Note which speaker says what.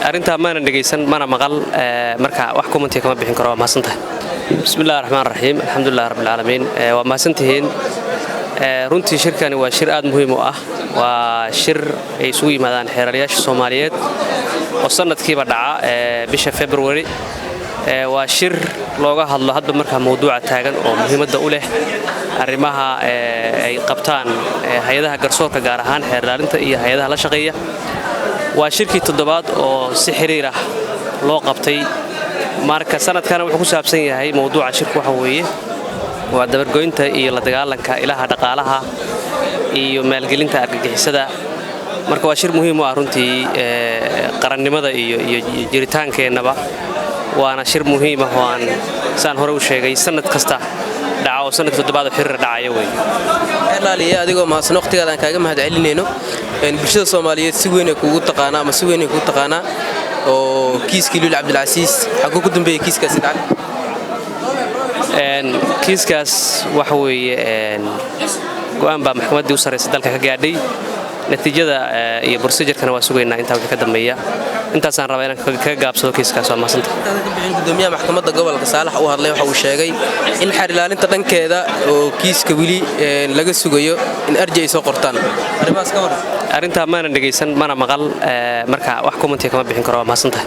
Speaker 1: arinta maana dhageysan mana maqal marka wax comment kama bixin karo ma santahay bismillaahir rahmaanir rahiim alxamdulillaah rabbil caalamiin waa ma santihiin runtii shirkani waa shir aad muhiim u ah waa shir ay isugu yimaadaan xeeraryaasha Soomaaliyeed oo sanadkiiba dhaca bisha February waa shir looga hadlo hadba marka mowduuca taagan oo muhiimada u leh arrimaha ay qabtaan hay'adaha garsoorka gaar ahaan xeerlaalinta iyo hay'adaha la shaqeeya waa shirkii toddobaad oo si xiriir ah loo qabtay marka sanadkan wuxuu ku saabsan yahay mowduuca shirku waxa weeye waa dabargoynta iyo la dagaalanka ilaha dhaqaalaha iyo maalgelinta argagixisada marka waa shir muhiim u ah runtii qarannimada iyo jiritaankeenaba waana shir muhiim ah oo aan saan hore u sheegay sanad kasta dhaco sanad toddobaad oo xiriir dhacayo way
Speaker 2: ilaaliye adigoo mahadsan waqtigadan kaaga mahad celinayno bulshada Soomaaliyeed si weyn ay kugu taqaana ama si weyn ay kugu taqaana oo kiiskii Luul Cabdilcasiis xaguu ku dambeeyay kiiskaas dhacay
Speaker 1: kiiskaas waxa weeye go'aan baa maxkamaddii u sareysay dalka ka gaadhay natiijada iyo procedure-kana waa sugaynaa inta wixii ka dambeeya intaasaan rabaa inaan ka gaabsado kiiskaas waa maasanta
Speaker 2: gudoomiyaha maxkamadda gobolka Saalax uu hadlay waxa uu sheegay in xeer ilaalinta dhankeeda oo kiiska wili laga sugayo in arjay soo qortaan arrimahaas ka war
Speaker 1: arinta maana dhageysan mana maqal marka wax comment kama bixin karo waa maasanta